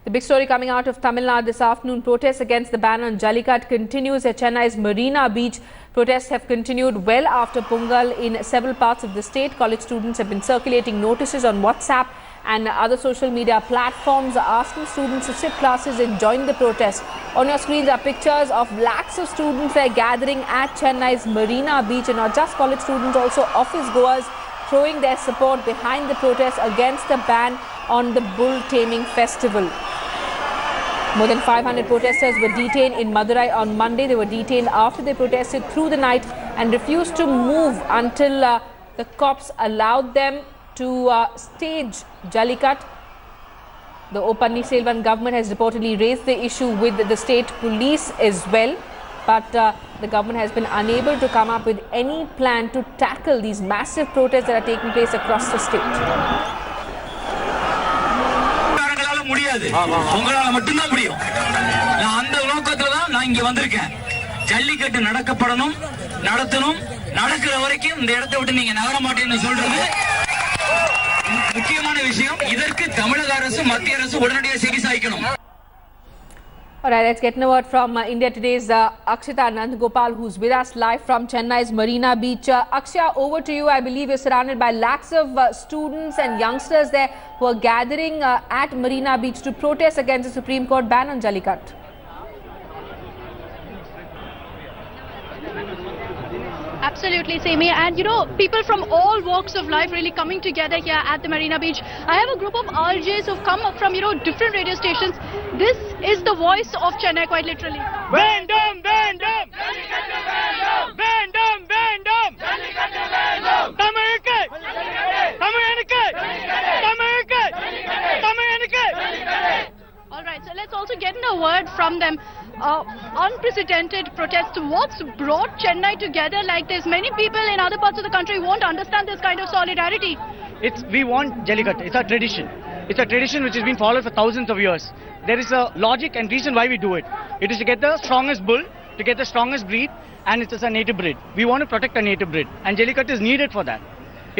The big story coming out of Tamil Nadu this afternoon, protests against the ban on Jallikattu continues at Chennai's Marina Beach. Protests have continued well after Pongal in several parts of the state. College students have been circulating notices on WhatsApp and other social media platforms asking students to skip classes and join the protest. On your screens are pictures of lakhs of students there gathering at Chennai's Marina Beach, and not just college students, also office goers throwing their support behind the protest against the ban on the bull taming festival. More than 500 protesters were detained in Madurai on Monday. They were detained after they protested through the night and refused to move until the cops allowed them to stage Jallikattu. The O. Pannirselvan government has reportedly raised the issue with the state police as well, but the government has been unable to come up with any plan to tackle these massive protests that are taking place across the state. உங்களால மட்டும்தான் முடியும். நான் அந்த நோக்கத்துல தான் நான் இங்க வந்திருக்கேன். ஜல்லிக்கட்டு நடக்கப்படணும், நடத்தணும், நடக்கிற வரைக்கும் இந்த இடத்தை விட்டு நீங்க நகர மாட்டேன்னு சொல்றது முக்கியமான விஷயம். இதற்கு தமிழக அரசு, மத்திய அரசு உடனடியாக செவிசாய்க்கணும். All right, let's get a word from India Today's Akshita Nandgopal, who's with us live from Chennai's Marina Beach. Akshya, over to you. I believe you're surrounded by lakhs of students and youngsters there who are gathering at Marina Beach to protest against the Supreme Court ban on Jallikattu. Absolutely, Sami. And you know, people from all walks of life really coming together here at the Marina Beach. I have a group of RJs who've come up from, different radio stations. This is the voice of Chennai, quite literally. Bandam, bandam! Bandam, bandam! Tamilke! Tamilke! Tamilke! Tamilke! All right, so let's also get in a word from them. Unprecedented protests. What's brought Chennai together like this? Many people in other parts of the country won't understand this kind of solidarity. We want Jallikattu. It's a tradition. It's a tradition which has been followed for thousands of years. There is a logic and reason why we do it. It is to get the strongest bull, to get the strongest breed, and it is a native breed. We want to protect a native breed, and Jallikattu is needed for that.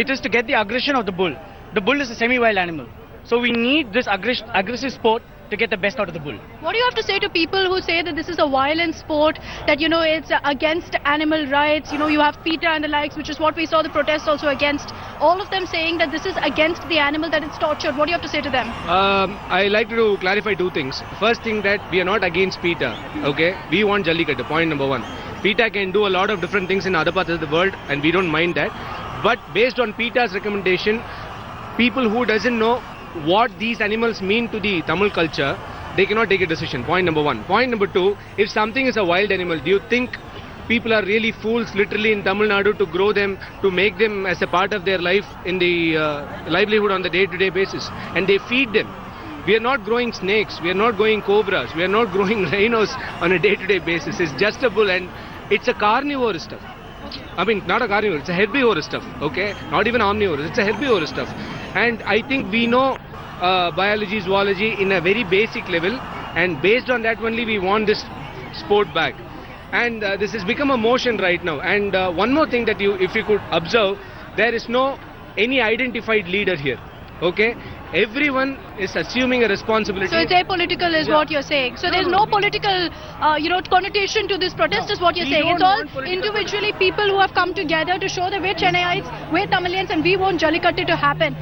It is to get the aggression of the bull. The bull is a semi-wild animal. So we need this aggressive sport to get the best out of the bull. What do you have to say to people who say that this is a violent sport, that it's against animal rights? You have PETA and the likes, which is what we saw the protests also against. All of them saying that this is against the animal, that it's tortured. What do you have to say to them? I like to clarify two things. First thing, that we are not against PETA. Okay, we want Jallikattu. Point number one. PETA can do a lot of different things in other parts of the world, and we don't mind that. But based on PETA's recommendation, people who doesn't know what these animals mean to the Tamil culture, they cannot take a decision. Point number one. Point number two, if something is a wild animal, do you think people are really fools literally in Tamil Nadu to grow them, to make them as a part of their life in the livelihood on the day-to-day basis? And they feed them. We are not growing snakes, we are not growing cobras, we are not growing rhinos on a day-to-day basis. It's just a bull, and it's a carnivore stuff. I mean, not a carnivore, it's a herbivore stuff, okay? Not even omnivore, it's a herbivore stuff. And I think we know biology, zoology in a very basic level, and based on that only we want this sport back. And this has become a motion right now. And one more thing that if you could observe, there is no any identified leader here, okay? Everyone is assuming a responsibility. So it's apolitical is what you're saying. So there's no political, connotation to this protest is what you're saying. It's all individually people who have come together to show that we're Chennaiites, we're Tamilians, and we want Jallikattu to happen.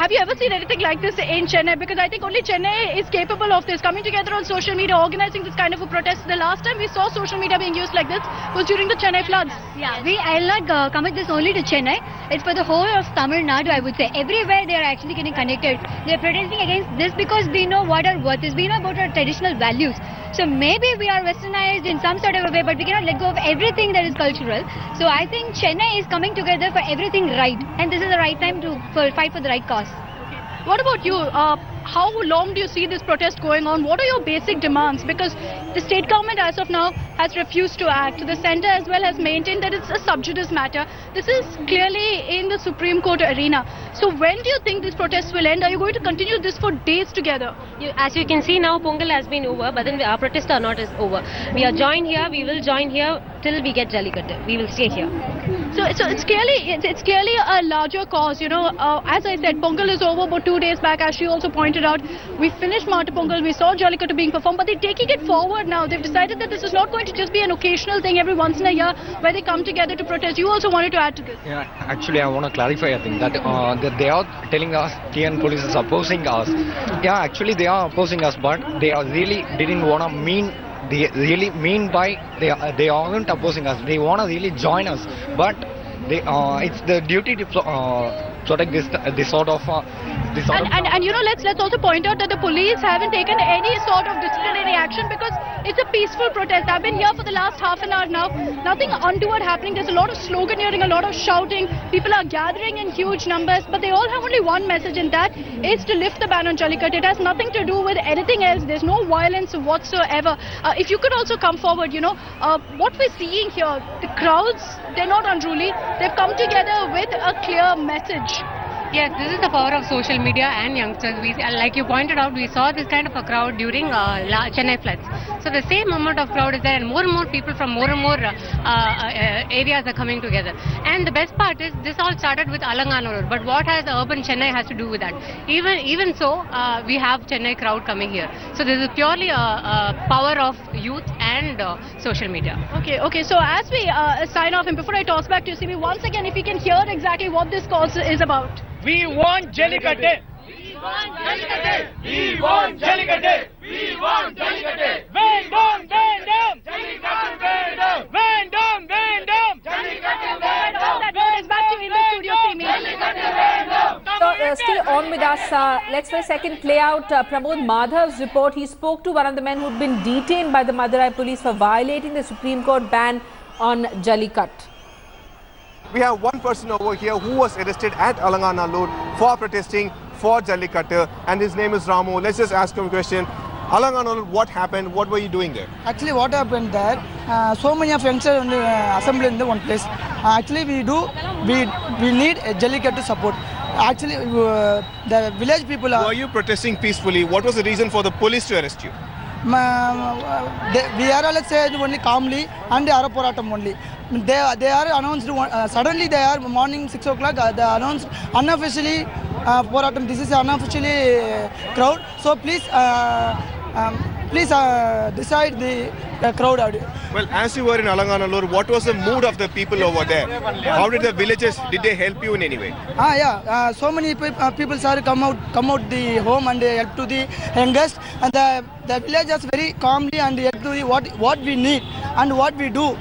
Have you ever seen anything like this in Chennai? Because I think only Chennai is capable of this, coming together on social media, organizing this kind of a protest. The last time we saw social media being used like this was during the Chennai floods. Yeah, I'll not commit this only to Chennai. It's for the whole of Tamil Nadu, I would say. Everywhere they are actually getting connected. They are protesting against this because we know what our worth is. We know about our traditional values. So maybe we are westernized in some sort of a way, but we cannot let go of everything that is cultural. So I think Chennai is coming together for everything right. And this is the right time to fight for the right cause. What about you? How long do you see this protest going on? What are your basic demands? Because the state government as of now has refused to act. The centre as well has maintained that it's a sub judice matter. This is clearly in the Supreme Court arena. So when do you think this protest will end? Are you going to continue this for days together? As you can see now, Pongal has been over, but then our protests are not over. We are joined here, we will join here till we get Jallikattu. We will stay here. So it's clearly a larger cause. As I said, Pongal is over about 2 days back. As she also pointed out, we finished Mata Pongal. We saw Jallikattu being performed, but they're taking it forward now. They've decided that this is not going to just be an occasional thing every once in a year where they come together to protest. You also wanted to add to this. Yeah, actually, I want to clarify a thing that they are telling us TN police is opposing us. Yeah, actually, they are opposing us, but they are really didn't want to mean. They really mean by they aren't opposing us. They want to really join us, but it's the duty to protect this sort of. Let's also point out that the police haven't taken any sort of disciplinary action because it's a peaceful protest. I've been here for the last half an hour now. Nothing untoward happening. There's a lot of sloganeering, a lot of shouting. People are gathering in huge numbers, but they all have only one message, and that is to lift the ban on Jallikattu. It has nothing to do with anything else. There's no violence whatsoever. If you could also come forward, what we're seeing here, the crowds, they're not unruly. They've come together with a clear message. Yes, this is the power of social media and youngsters. Like you pointed out, we saw this kind of a crowd during Chennai floods. So the same amount of crowd is there, and more people from more and more areas are coming together. And the best part is this all started with Alangana Road. But what has the urban Chennai has to do with that? Even so, we have Chennai crowd coming here. So this is purely a power of youth and social media. Okay. So as we sign off, and before I toss back to you, CB, once again, if you can hear exactly what this cause is about. We want Jallikattu! We want Jallikattu! We want Jallikattu! We want Jallikattu! Vendom! Jallikattu Vendom! Vendom! Jallikattu Vendom! That is back to you in the studio, CB. Jallikattu Vendom! So stay on with us. Let's for a second play out Pramod Madhav's report. He spoke to one of the men who'd been detained by the Madurai police for violating the Supreme Court ban on Jallikattu. We have one person over here who was arrested at Alangana Road for protesting for Jallikattu, and his name is Ramu. Let's just ask him a question. Alangana Road, what happened? What were you doing there? Actually, what happened there? So many of youngsters assembled in the one place. Actually, we need a Jallikattu support. Actually, the village people are. Were you protesting peacefully? What was the reason for the police to arrest you? We are all said only calmly and they are poratam only. They are announced suddenly. They are morning 6 o'clock. They are announced unofficially poratam. This is unofficially crowd. So please decide the crowd. Well, as you were in Alangana Road, what was the mood of the people over there? How did the villagers, did they help you in any way? So many people are come out the home and help to the youngest, and the villagers very calmly and help to the what we need and what we do.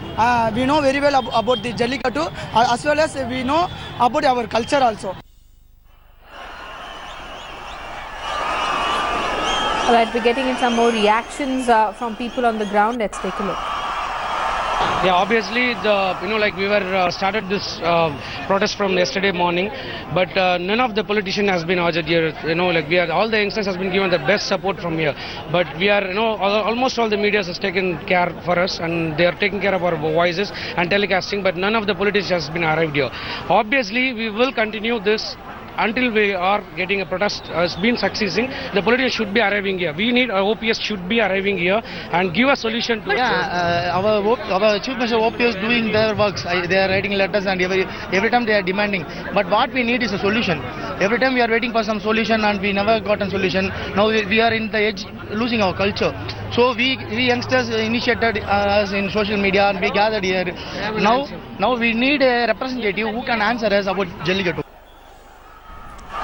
We know very well about the Jallikattu, as well as we know about our culture also. All right, we're getting in some more reactions from people on the ground. Let's take a look. Yeah, obviously, we were started this protest from yesterday morning, but none of the politician has been urged here. All the youngsters has been given the best support from here. But we are, almost all the media has taken care for us, and they are taking care of our voices and telecasting. But none of the politicians has been arrived here. Obviously, we will continue this until we are getting a protest has been succeeding. The politicians should be arriving here. We need our OPS should be arriving here and give a solution to our Chief Minister OPS doing their works. They are writing letters and every time they are demanding. But what we need is a solution. Every time we are waiting for some solution and we never got a solution. Now we are in the edge losing our culture. So we youngsters initiated us in social media and we gathered here. Now we need a representative who can answer us about Jallikattu.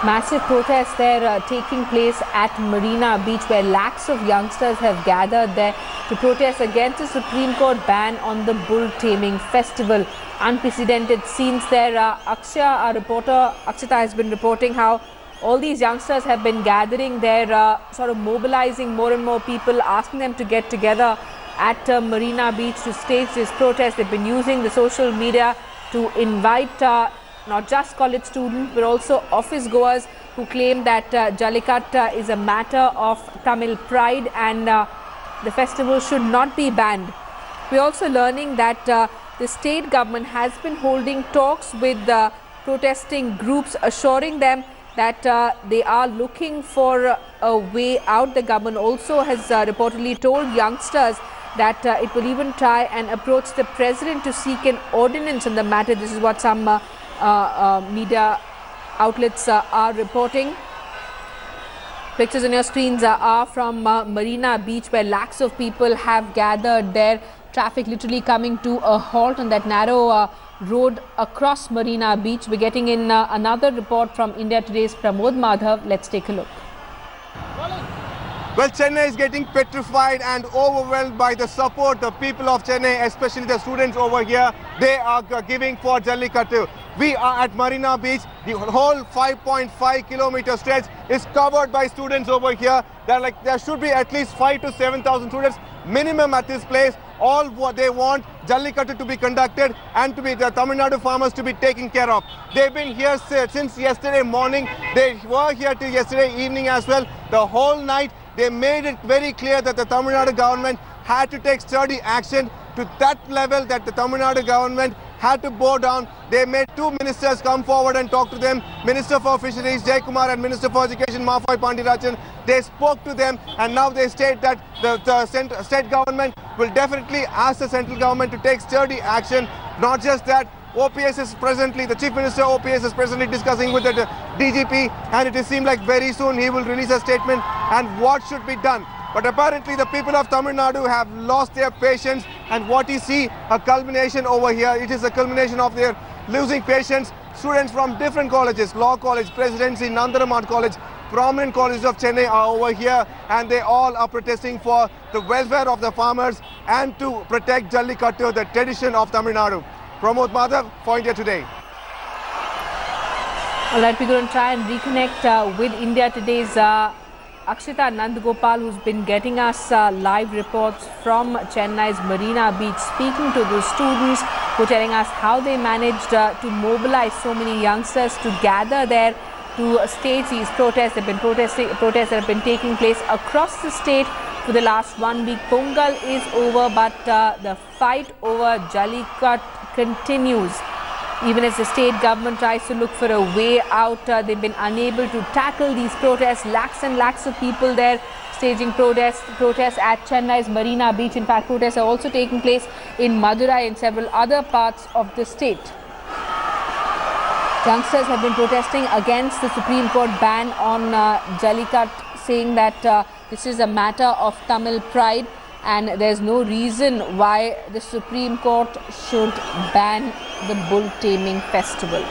Massive protests there taking place at Marina Beach, where lakhs of youngsters have gathered there to protest against the Supreme Court ban on the bull taming festival. Unprecedented scenes there. Akshay, our reporter, Akshita has been reporting how all these youngsters have been gathering there, sort of mobilizing more and more people, asking them to get together at Marina Beach to stage this protest. They've been using the social media to invite not just college students but also office goers who claim that Jallikattu is a matter of Tamil pride and the festival should not be banned. We're also learning that the state government has been holding talks with protesting groups, assuring them that they are looking for a way out. The government also has reportedly told youngsters that it will even try and approach the president to seek an ordinance on the matter. This is what some media outlets are reporting. Pictures on your screens are from Marina Beach, where lakhs of people have gathered there. Traffic literally coming to a halt on that narrow road across Marina Beach. We're getting in another report from India Today's Pramod Madhav. Let's take a look. Well, Chennai is getting petrified and overwhelmed by the support the people of Chennai, especially the students over here, they are giving for Jallikattu. We are at Marina Beach. The whole 5.5 kilometer stretch is covered by students over here. There should be at least 5,000 to 7,000 students minimum at this place. All what they want, Jallikattu to be conducted and to be the Tamil Nadu farmers to be taken care of. They've been here since yesterday morning. They were here till yesterday evening as well. The whole night they made it very clear that the Tamil Nadu government had to take sturdy action to that level, that the Tamil Nadu government had to bow down. They made two ministers come forward and talk to them. Minister for Fisheries, Kumar, and Minister for Education, Mafai Pandirajan. They spoke to them and now they state that the state government will definitely ask the central government to take sturdy action. Not just that, OPS is presently, the Chief Minister OPS is presently discussing with the DGP, and it seems like very soon he will release a statement and what should be done. But apparently the people of Tamil Nadu have lost their patience, and what you see, a culmination over here, it is a culmination of their losing patience. Students from different colleges, Law College, Presidency, Nandaraman College, prominent colleges of Chennai are over here, and they all are protesting for the welfare of the farmers and to protect Jallikattu, the tradition of Tamil Nadu. Pramod Madhav for India Today. All right, we're going to try and reconnect with India Today's Akshita Nandgopal, who's been getting us live reports from Chennai's Marina Beach, speaking to the students who are telling us how they managed to mobilize so many youngsters to gather there to stage these protests. There have been protests that have been taking place across the state for the last 1 week. Pongal is over, but the fight over Jallikattu continues. Even as the state government tries to look for a way out, they've been unable to tackle these protests. Lakhs and lakhs of people there staging protests at Chennai's Marina Beach. In fact, protests are also taking place in Madurai and several other parts of the state. Youngsters have been protesting against the Supreme Court ban on Jallikattu, saying that this is a matter of Tamil pride and there's no reason why the Supreme Court should ban the bull taming festival.